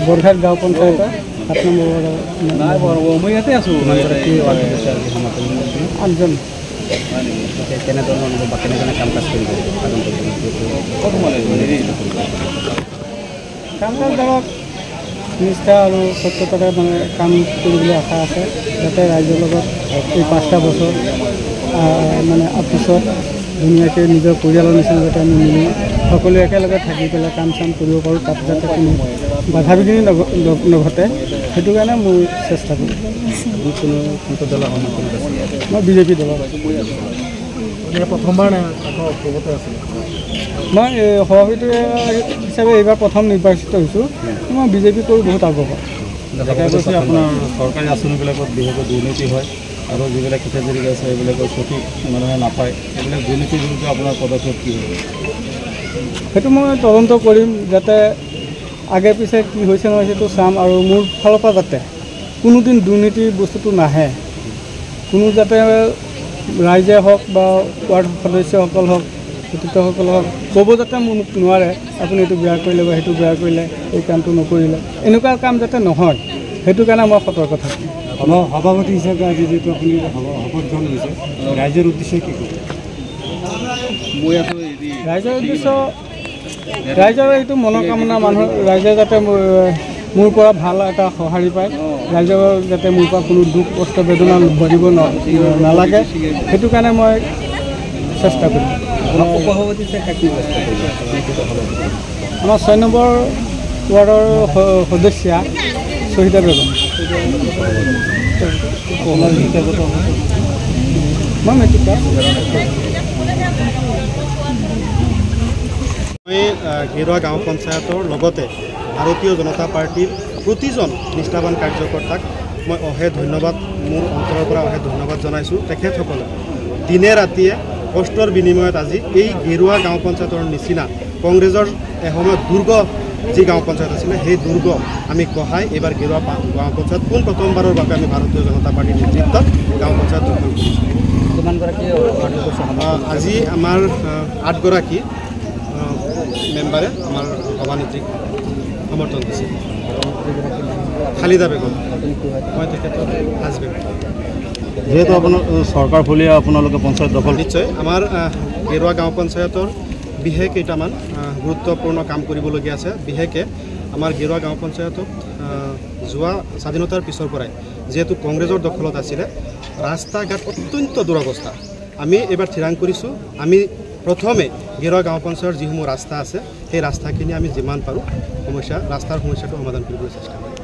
বৰঘাট গাঁও পঞ্চায়তৰ 7 নম্বৰ মই ইয়াতে আছোঁ আঠজন কেনেধৰণৰ বা কেনেধৰণে কাম কাজ কৰিব কাম কাজ ধৰক নিষ্ঠা আৰু সত্যতাৰে মানে কাম কৰিবলৈ আশা আছে যাতে ৰাইজৰ লগত এই 5টা বছৰ মানে পিছত ধুনীয়াকৈ নিজৰ পৰিয়ালৰ নিচিনা যাতে আমি মিলি সকলোৱে একেলগে থাকি পেলাই কাম চাম কৰিব পাৰোঁ তাত যাতে কোনো বাধা বিঘিনি নঘটে সেইটো কাৰণে মই চেষ্টা কৰিম কোনটো দলৰ সন্মুখীন মই বিজেপি দলৰ প্ৰথমবাৰ অৱগত আছিলোঁ মই সভাপতি হিচাপে এইবাৰ প্ৰথম নিৰ্বাচিত হৈছোঁ মই বিজেপি কৰি বহুত আগ্ৰহ আপোনাৰ চৰকাৰী আঁচনিবিলাকত বিশেষকৈ দুৰ্নীতি হয় আৰু যিবিলাক খেতিজীৱী আছে এইবিলাকৰ সঠিক মানুহে নাপায় এইবিলাক দুৰ্নীতিৰ বিৰুদ্ধে আপোনাৰ পদক্ষেপ কি হ'ব সেইটো মই তদন্ত কৰিম যাতে আগে পিছে কি হৈছে নহয় সেইটো চাম আৰু মোৰ ফালৰ পৰা যাতে কোনোদিন দুৰ্নীতি বস্তুটো নাহে কোনো যাতে ৰাইজে হওক বা ৱাৰ্ড সদস্যসকল হওক নেতৃত্বসকল হওক ক'ব যাতে মোক নোৱাৰে আপুনি এইটো বেয়া কৰিলে বা সেইটো বেয়া কৰিলে এই কামটো নকৰিলে এনেকুৱা কাম যাতে নহয় সেইটো কাৰণে মই সতৰ্ক থাকিম সভাপতি হিচাপে আজি যিহেতু আপুনি শপত গ্ৰহণ কৰিছে ৰাইজৰ উদ্দেশ্য কি ক'ব ৰাইজৰ উদ্দেশ্য ৰাইজৰ এইটো মনোকামনা মানুহৰ ৰাইজে যাতে মোৰ পৰা ভাল এটা সঁহাৰি পায় ৰাইজৰ যাতে মোৰ পৰা কোনো দুখ কষ্ট বেদনা ভৰিব নালাগে সেইটো কাৰণে মই চেষ্টা কৰিম আমাৰ 6 নম্বৰ ৱাৰ্ডৰ সদস্যা শহীদা বেগম মই মেট্ৰিক পাছ মই গেৰুৱা গাঁও পঞ্চায়তৰ লগতে ভাৰতীয় জনতা পাৰ্টিৰ প্ৰতিজন নিষ্ঠাবান কাৰ্যকৰ্তাক মই অশেষ ধন্যবাদ মোৰ অন্তৰৰ পৰা অশেষ ধন্যবাদ জনাইছোঁ তেখেতসকলে দিনে ৰাতিয়ে কষ্টৰ বিনিময়ত আজি এই গেৰুৱা গাঁও পঞ্চায়তৰ নিচিনা কংগ্ৰেছৰ এসময়ত দুৰ্গ যি গাঁও পঞ্চায়ত আছিলে সেই দুৰ্গ আমি কহাই এইবাৰ গেৰুৱা গাঁও পঞ্চায়ত প্ৰথমবাৰৰ বাবে আমি ভাৰতীয় জনতা পাৰ্টিৰ নেতৃত্বত গাঁও পঞ্চায়ত দখল কৰিছোঁ আজি আমাৰ 8 গৰাকী মেম্বাৰে আমাৰ সভানেত্ৰীক সমৰ্থন দিছে খালিদা বেগম মই তেখেতৰ হাজবেণ্ড যিহেতু আপোনাৰ চৰকাৰ ফলীয়া আপোনালোকে পঞ্চায়ত দখল নিশ্চয় আমাৰ গেৰুৱা গাঁও পঞ্চায়তৰ বিশেষ কেইটামান গুৰুত্বপূৰ্ণ কাম কৰিবলগীয়া আছে বিশেষকৈ আমাৰ গেৰুৱা গাঁও পঞ্চায়তত যোৱা স্বাধীনতাৰ পিছৰ পৰাই যিহেতু কংগ্ৰেছৰ দখলত আছিলে ৰাস্তা ঘাট অত্যন্ত দুৰৱস্থা আমি এইবাৰ থিৰাং কৰিছোঁ আমি প্ৰথমে গেৰুৱা গাঁও পঞ্চায়তৰ যিসমূহ ৰাস্তা আছে সেই ৰাস্তাখিনি আমি যিমান পাৰোঁ ৰাস্তাৰ সমস্যাটো সমাধান কৰিবলৈ চেষ্টা কৰিম